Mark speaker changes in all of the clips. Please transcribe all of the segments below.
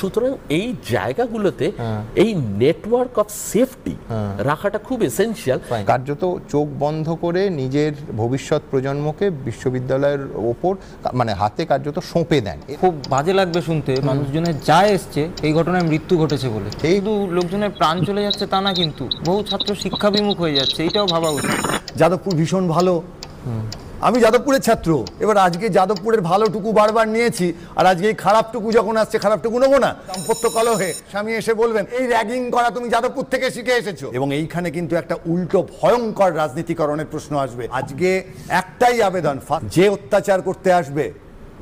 Speaker 1: সুতরাং এই জায়গাগুলোতে এই নেটওয়ার্ক অফ সেফটি রাখাটা খুব এসেনশিয়াল।
Speaker 2: কার্যত চোখ বন্ধ করে নিজের ভবিষ্যৎ প্রজন্মকে বিশ্ববিদ্যালয়ের ওপর মানে হাতে কার্যত সঁপে দেন।
Speaker 3: খুব বাজে লাগবে শুনতে মানুষজনের যা এসছে এই ঘটনায় মৃত্যু ঘটেছে বলে, শুধু লোকজনের প্রাণ চলে যাচ্ছে তা না, কিন্তু বহু ছাত্র শিক্ষা বিমুখ হয়ে যাচ্ছে, এটাও ভাবা উচিত।
Speaker 4: যাদবপুর ভীষণ ভালো, আমি যাদবপুরের ছাত্র, এবার আজকে যাদবপুরের ভালোটুকু বারবার নিয়েছি, আর আজকে এই খারাপটুকু যখন আসছে খারাপটুকু নেবো না। দাম্পত্য কলহে স্বামী এসে বলবেন এই র্যাগিং করা তুমি যাদবপুর থেকে শিখে এসেছো, এবং এইখানে কিন্তু একটা উল্টো ভয়ঙ্কর রাজনীতিকরণের প্রশ্ন আসবে। আজকে একটাই আবেদন, যে অত্যাচার করতে আসবে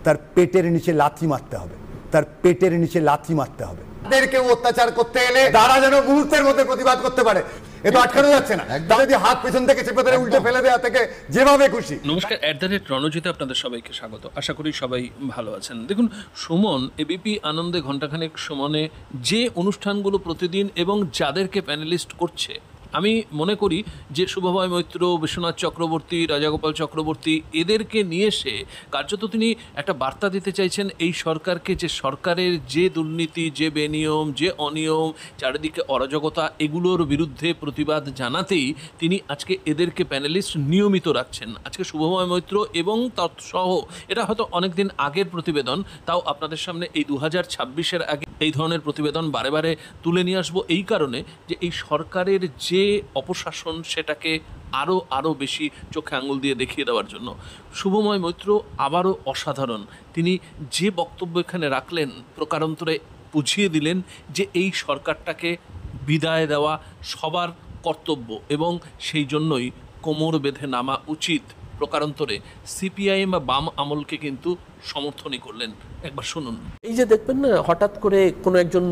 Speaker 4: তার পেটের নিচে লাথি মারতে হবে, তার পেটের নিচে লাথি মারতে হবে। কেউ অত্যাচার করতে এলে তারা যেন মুহূর্তের মধ্যে প্রতিবাদ করতে পারে, এ তো আটকানো যাচ্ছে না। যদি হাত পেছন থেকে চেপে ধরে উল্টে ফেলে দেওয়া থেকে যেভাবে খুশি।
Speaker 5: নমস্কার, রণজিতে আপনাদের সবাইকে স্বাগত। আশা করি সবাই ভালো আছেন। দেখুন, সুমন এবিপি আনন্দে ঘণ্টাখানেক সুমনে যে অনুষ্ঠানগুলো প্রতিদিন এবং যাদেরকে প্যানেলিস্ট করছে, আমি মনে করি যে শুভময় মৈত্র, বিশ্বনাথ চক্রবর্তী, রাজাগোপাল চক্রবর্তী, এদেরকে নিয়ে এসে কার্যত তিনি একটা বার্তা দিতে চাইছেন এই সরকারকে, যে সরকারের যে দুর্নীতি, যে বেনিয়ম, যে অনিয়ম, চারিদিকে অরাজকতা, এগুলোর বিরুদ্ধে প্রতিবাদ জানাতেই তিনি আজকে এদেরকে প্যানেলিস্ট নিয়মিত রাখছেন। আজকে শুভময় মৈত্র এবং তৎসহ, এটা হয়তো অনেক দিন আগের প্রতিবেদন, তাও আপনাদের সামনে এই 2026-এর আগে এই ধরনের প্রতিবেদন বারে বারে তুলে নিয়ে আসবো এই কারণে যে এই সরকারের যে অপশাসন সেটাকে আরও বেশি চোখে আঙুল দিয়ে দেখিয়ে দেওয়ার জন্য। শুভময় মৈত্র আবারও অসাধারণ, তিনি যে বক্তব্য এখানে রাখলেন প্রকারান্তরে বুঝিয়ে দিলেন যে এই সরকারটাকে বিদায় দেওয়া সবার কর্তব্য এবং সেই জন্যই কোমর বেঁধে নামা উচিত। প্রকারান্তরে সিপিআইএম বা বাম আমলকে কিন্তু সমর্থনই করলেন। একবার শুনুন।
Speaker 1: এই যে দেখবেন না, হঠাৎ করে কোনো একজন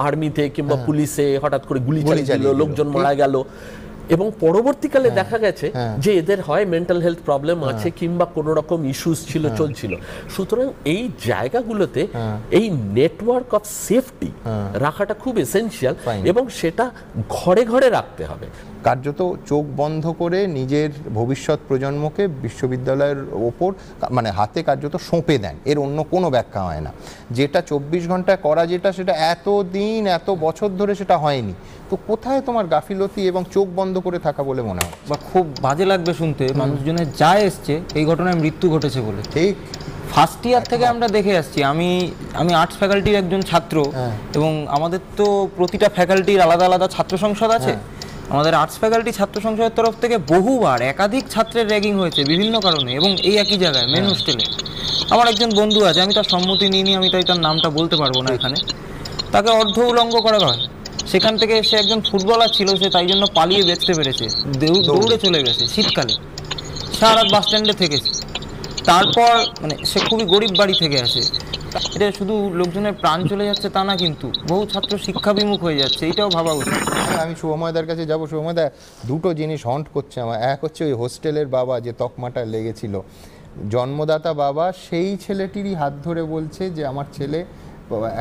Speaker 1: আর্মিতে কিংবা পুলিশে হঠাৎ করে গুলি চালিয়ে দিল, লোকজন মারা গেল, এবং পরবর্তীকালে দেখা গেছে যে এদের হয় মেন্টাল হেলথ প্রবলেম আছে কিংবা কোনো রকম ইস্যুস ছিল, চলছিল। সুতরাং এই জায়গাগুলোতে এই নেটওয়ার্ক অফ সেফটি রাখাটা খুব এসেনশিয়াল, এবং সেটা ঘরে ঘরে রাখতে হবে।
Speaker 2: কার্যত চোখ বন্ধ করে নিজের ভবিষ্যৎ প্রজন্মকে বিশ্ববিদ্যালয়ের ওপর মানে হাতে কার্যত সঁপে দেন, এর অন্য কোনো ব্যাখ্যা হয় না। যেটা 24 ঘন্টায় করা, যেটা সেটা এত দিন এত বছর ধরে সেটা হয়নি, তো কোথায় তোমার গাফিলতি এবং চোখ বন্ধ করে থাকা বলে মনে হয়?
Speaker 3: বা খুব বাজে লাগবে শুনতে মানুষজনের যা এসছে এই ঘটনায় মৃত্যু ঘটেছে বলে।
Speaker 2: ঠিক
Speaker 3: ফার্স্ট ইয়ার থেকে আমরা দেখে আসছি, আমি আর্টস ফ্যাকাল্টির একজন ছাত্র, এবং আমাদের তো প্রতিটা ফ্যাকাল্টির আলাদা আলাদা ছাত্র সংসদ আছে। আমাদের আর্টস ফ্যাকাল্টি ছাত্র সংসদের তরফ থেকে বহুবার একাধিক ছাত্রের র্যাগিং হয়েছে বিভিন্ন কারণে, এবং এই একই জায়গায় মেন হোস্টেলে। আমার একজন বন্ধু আছে, আমি তার সম্মতি নিইনি, আমি তাই তার নামটা বলতে পারবো না এখানে, তাকে অর্ধ উলঙ্গ করা হয়। সেখান থেকে সে একজন ফুটবলার ছিল, সে তাই জন্য পালিয়ে বেঁচতে পেরেছে, দৌড়ে চলে গেছে শীতকালে, সারা বাস স্ট্যান্ডে থেকেছে। তারপর মানে সে খুবই গরিব বাড়ি থেকে আসে। এটা শুধু লোকজনের প্রাণ চলে যাচ্ছে তা না, কিন্তু বহু ছাত্র শিক্ষা বিমুখ হয়ে যাচ্ছে, এটাও ভাবা উচিত।
Speaker 2: আমি শুভময়দার কাছে যাবো। শুভময়দা, দুটো জিনিস হন্ট করছে আমার। এক হচ্ছে ওই হোস্টেলের বাবা যে তকমাটা লেগেছিল, জন্মদাতা বাবা সেই ছেলেটিরই হাত ধরে বলছে যে আমার ছেলে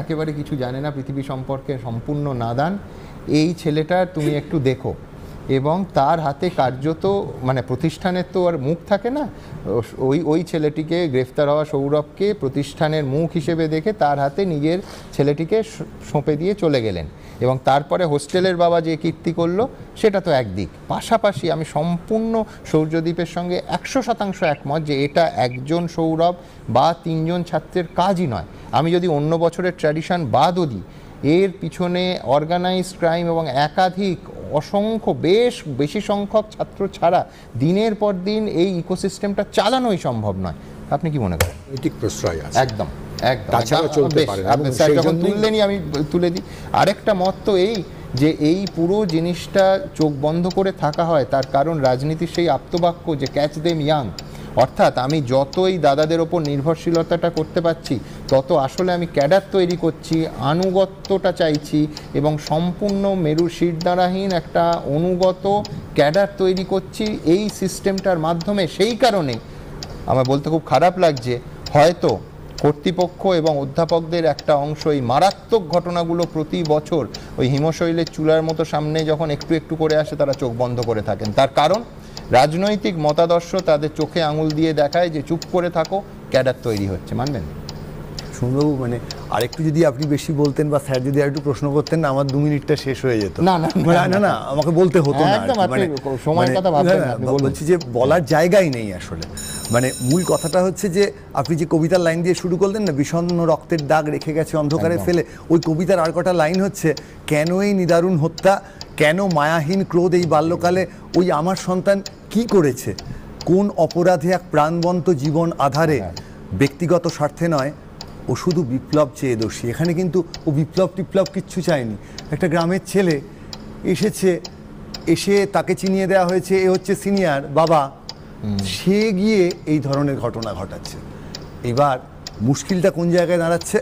Speaker 2: একেবারে কিছু জানে না, পৃথিবী সম্পর্কে সম্পূর্ণ নাদান, এই ছেলেটা তুমি একটু দেখো। এবং তার হাতে কার্যত মানে প্রতিষ্ঠানের তো আর মুখ থাকে না, ওই ছেলেটিকে, গ্রেফতার হওয়া সৌরভকে প্রতিষ্ঠানের মুখ হিসেবে দেখে তার হাতে নিজের ছেলেটিকে সঁপে দিয়ে চলে গেলেন। এবং তারপরে হোস্টেলের বাবা যে কীর্তি করলো সেটা তো একদিক। পাশাপাশি আমি সম্পূর্ণ সূর্যদ্বীপের সঙ্গে 100% একমত যে এটা একজন সৌরভ বা 3 জন ছাত্রের কাজই নয়। আমি যদি অন্য বছরের ট্র্যাডিশন বাদও দিই, এর পিছনে অর্গানাইজড ক্রাইম এবং একাধিক অসংখ্য বেশি সংখ্যক ছাত্র ছাড়া দিনের পর দিন এই ইকোসিস্টেমটা চালানোই সম্ভব নয়। আপনি কি মনে করেন?
Speaker 6: নৈতিক প্রশ্রয় আছে।
Speaker 2: একদম
Speaker 6: আপনি
Speaker 2: যখন তুললেনি আমি তুলে দিই। আরেকটা মত তো এই যে এই পুরো জিনিসটা চোখ বন্ধ করে থাকা হয়, তার কারণ রাজনীতির সেই আপ্তবাক্য যে ক্যাচ দেম ইয়াং, অর্থাৎ আমি যতই দাদাদের ওপর নির্ভরশীলতাটা করতে পারছি, তত আসলে আমি ক্যাডার তৈরি করছি, আনুগত্যটা চাইছি, এবং সম্পূর্ণ মেরু শিরদাঁড়াহীন একটা অনুগত ক্যাডার তৈরি করছি এই সিস্টেমটার মাধ্যমে। সেই কারণে আমার বলতে খুব খারাপ লাগছে, হয়তো কর্তৃপক্ষ এবং অধ্যাপকদের একটা অংশ এই মারাত্মক ঘটনাগুলো প্রতি বছর ওই হিমশৈলের চুলার মতো সামনে যখন একটু একটু করে আসে, তারা চোখ বন্ধ করে থাকেন। তার কারণ রাজনৈতিক মতাদর্শ তাদের চোখে আঙুল দিয়ে দেখায় যে চুপ করে থাকো, ক্যাডার তৈরি হচ্ছে। মানবেন?
Speaker 4: শুনবাবু মানে আরেকটু যদি আপনি বেশি বলতেন বা স্যার যদি আরেকটু প্রশ্ন করতেন না, আমার 2 মিনিটটা শেষ হয়ে যেত।
Speaker 2: না না
Speaker 4: না না আমাকে বলতে হতো না,
Speaker 2: একদম সময়ের কথা ভাববেন না, আপনি বলুন।
Speaker 4: বলছি যে বলার জায়গাই নেই আসলে। মানে মূল কথাটা হচ্ছে যে আপনি যে কবিতার লাইন দিয়ে শুরু করলেন না, বিষণ্ণ রক্তের দাগ রেখে গেছে অন্ধকারে ফেলে, ওই কবিতার আর কটা লাইন হচ্ছে, কেন এই নিদারুণ হত্যা, কেন মায়াহীন ক্রোধ এই বাল্যকালে, ওই আমার সন্তান কি করেছে, কোন অপরাধে এক প্রাণবন্ত জীবন আধারে, ব্যক্তিগত স্বার্থে নয় ও শুধু বিপ্লব চেয়ে দোষী। এখানে কিন্তু ও বিপ্লব টিপ্লব কিচ্ছু চায়নি, একটা গ্রামের ছেলে এসে তাকে চিনিয়ে দেওয়া হয়েছে, এ হচ্ছে সিনিয়র বাবা, সে গিয়ে এই ধরনের ঘটনা ঘটাচ্ছে। এবার মুশকিলটা কোন জায়গায় দাঁড়াচ্ছে?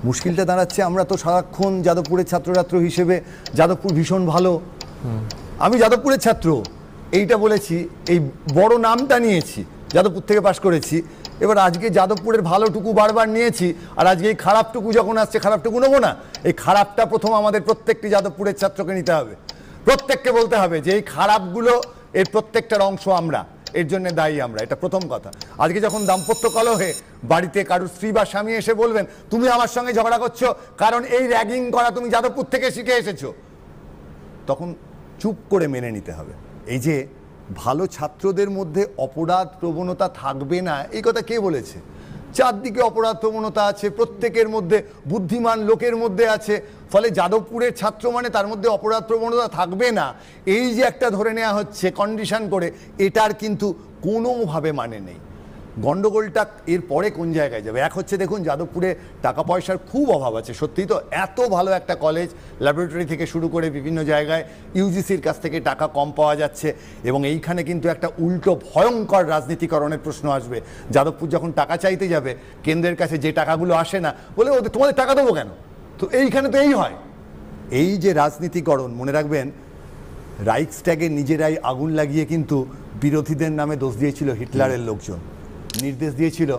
Speaker 4: মুশকিলটা দাঁড়াচ্ছে, আমরা তো সারাক্ষণ যাদবপুরের ছাত্রছাত্র হিসেবে যাদবপুর ভীষণ ভালো, আমি যাদবপুরের ছাত্র এইটা বলেছি, এই বড় নামটা নিয়েছি, যাদবপুর থেকে পাশ করেছি, এবার আজকে যাদবপুরের ভালোটুকু বারবার নিয়েছি, আর আজকে এই খারাপটুকু যখন আসছে খারাপটুকু নেবো না। এই খারাপটা প্রথম আমাদের প্রত্যেকটি যাদবপুরের ছাত্রকে নিতে হবে, প্রত্যেককে বলতে হবে যে এই খারাপগুলো এর প্রত্যেকটার অংশ আমরা, এর জন্য দায়ী আমরা, এটা প্রথম কথা। আজকে যখন দাম্পত্য কলহে বাড়িতে কারুর স্ত্রী বা স্বামী এসে বলবেন তুমি আমার সঙ্গে ঝগড়া করছো কারণ এই র্যাগিং করা তুমি যাদবপুর থেকে শিখে এসেছো, তখন চুপ করে মেনে নিতে হবে। এই যে ভালো ছাত্রদের মধ্যে অপরাধ প্রবণতা থাকবে না, এই কথা কে বলেছে? চারদিকে অপরাধ প্রবণতা আছে, প্রত্যেকের মধ্যে, বুদ্ধিমান লোকের মধ্যে আছে, ফলে যাদবপুরের ছাত্র মানে তার মধ্যে অপরাধ প্রবণতা থাকবে না, এই যে একটা ধরে নেওয়া হচ্ছে কন্ডিশন করে, এটার কিন্তু কোনোভাবে মানে নেই। গন্ডগোলটা এর পরে কোন জায়গায় যাবে? এক হচ্ছে দেখুন, যাদবপুরে টাকা পয়সার খুব অভাব আছে, সত্যিই তো, এত ভালো একটা কলেজ, ল্যাবরেটরি থেকে শুরু করে বিভিন্ন জায়গায় ইউজিসির কাছ থেকে টাকা কম পাওয়া যাচ্ছে, এবং এইখানে কিন্তু একটা উল্টো ভয়ঙ্কর রাজনীতিকরণের প্রশ্ন আসবে। যাদবপুর যখন টাকা চাইতে যাবে কেন্দ্রের কাছে, যে টাকাগুলো আসে না, বলে ওদের তোমাদের টাকা দেবো কেন, তো এইখানে তো এই হয়। এই যে রাজনীতিকরণ, মনে রাখবেন রাইক্সট্যাগে নিজেরাই আগুন লাগিয়ে কিন্তু বিরোধীদের নামে দোষ দিয়েছিল হিটলারের লোকজন, নির্দেশ দিয়েছিল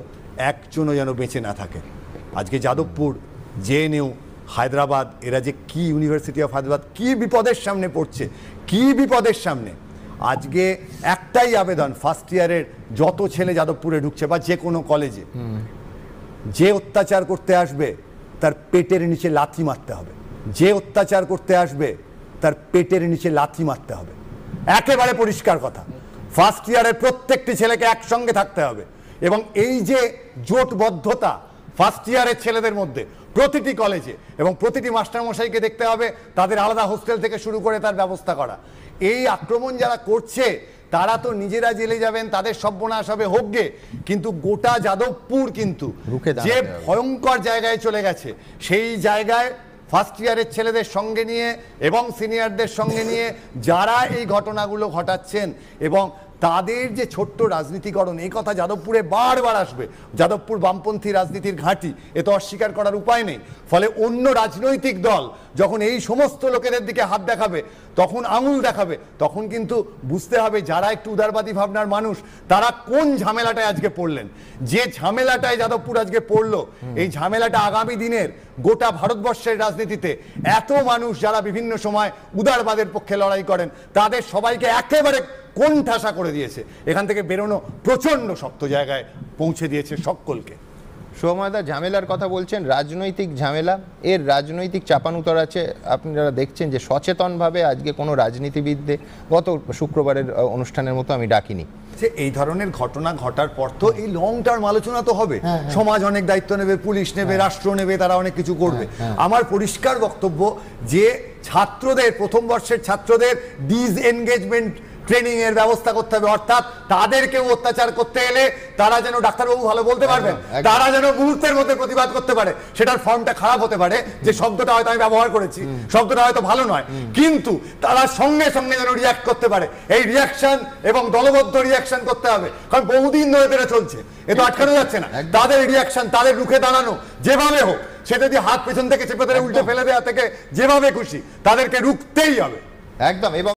Speaker 4: একজনও যেন বেঁচে না থাকে। আজকে যাদবপুর, জেএনইউ, হায়দ্রাবাদ, এরা যে কি, ইউনিভার্সিটি অফ হায়দ্রাবাদ কি বিপদের সামনে পড়ছে, কি বিপদের সামনে। আজকে একটাই আবেদন, ফার্স্ট ইয়ারের যত ছেলে যাদবপুরে ঢুকছে বা যে কোনো কলেজে, যে অত্যাচার করতে আসবে তার পেটের নিচে লাথি মারতে হবে, যে অত্যাচার করতে আসবে তার পেটের নিচে লাথি মারতে হবে, একেবারে পরিষ্কার কথা। ফার্স্ট ইয়ারের প্রত্যেকটি ছেলেকে একসঙ্গে থাকতে হবে, এবং এই যে জোটবদ্ধতা ফার্স্ট ইয়ারের ছেলেদের মধ্যে প্রতিটি কলেজে, এবং প্রতিটি মাস্টারমশাইকে দেখতে হবে তাদের আলাদা হোস্টেল থেকে শুরু করে তার ব্যবস্থা করা। এই আক্রমণ যারা করছে তারা তো নিজেরা জেলে যাবেন, তাদের সর্বনাশ হবে, হোক গে, কিন্তু গোটা যাদবপুর কিন্তু যে ভয়ঙ্কর জায়গায় চলে গেছে, সেই জায়গায় ফার্স্ট ইয়ারের ছেলেদের সঙ্গে নিয়ে এবং সিনিয়রদের সঙ্গে নিয়ে যারা এই ঘটনাগুলো ঘটাচ্ছেন, এবং তাদের যে ছোট্ট রাজনীতিকরণ, এই কথা যাদবপুরে বারবার আসবে। যাদবপুর বামপন্থী রাজনীতির ঘাঁটি, এ তো অস্বীকার করার উপায় নেই। ফলে অন্য রাজনৈতিক দল যখন এই সমস্ত লোকেদের দিকে হাত দেখাবে, তখন আঙুল দেখাবে, তখন কিন্তু বুঝতে হবে যারা একটু উদারবাদী ভাবনার মানুষ তারা কোন ঝামেলাটায় আজকে পড়লেন। যে ঝামেলাটায় যাদবপুর আজকে পড়লো, এই ঝামেলাটা আগামী দিনের গোটা ভারতবর্ষের রাজনীতিতে এত মানুষ যারা বিভিন্ন সময় উদারবাদের পক্ষে লড়াই করেন, তাদের সবাইকে একেবারে কোণঠাসা করে দিয়েছে, এখান থেকে বেরোনো প্রচন্ড শক্ত জায়গায় পৌঁছে দিয়েছে সকলকে।
Speaker 2: সৌম্যদা, ঝামেলার কথা বলছেন, রাজনৈতিক ঝামেলা, এর রাজনৈতিক চাপানুতর আছে। আপনারা দেখছেন যে সচেতনভাবে আজকে কোনো রাজনীতিবিদদের গত শুক্রবারের অনুষ্ঠানের মতো আমি ডাকিনি।
Speaker 4: এই ধরনের ঘটনা ঘটার পর তো এই লং টার্ম আলোচনা তো হবে, সমাজ অনেক দায়িত্ব নেবে, পুলিশ নেবে, রাষ্ট্র নেবে, তারা অনেক কিছু করবে। আমার পরিষ্কার বক্তব্য যে ছাত্রদের, প্রথম বর্ষের ছাত্রদের ডিসএনগেজমেন্ট ট্রেনিং এর ব্যবস্থা করতে হবে, অর্থাৎ তাদেরকে অত্যাচার করতে এলে তারা যেন, ডাক্তারবাবু ভালো বলতে পারবেন, তারা যেন মুহূর্তের মধ্যে প্রতিবাদ করতে পারে। সেটার ফর্মটা খারাপ হতে পারে, যে শব্দটা হয়তো আমি ব্যবহার করেছি, শব্দটা হয়তো ভালো নয়, কিন্তু তারা সঙ্গে সঙ্গে যেন রিয়াক্ট করতে পারে। এই রিয়াকশন এবং দলবদ্ধ রিয়াকশন করতে হবে, কারণ বহুদিন ধরে এটা চলছে, এ তো আটকানো যাচ্ছে না। তাদের রিয়াকশন, তাদের রুখে দাঁড়ানো যেভাবে হোক, সে যদি হাত পেছন থেকে চেপে ধরে উল্টে ফেলে দেওয়া থেকে যেভাবে খুশি, তাদেরকে রুখতেই হবে একদম। এবং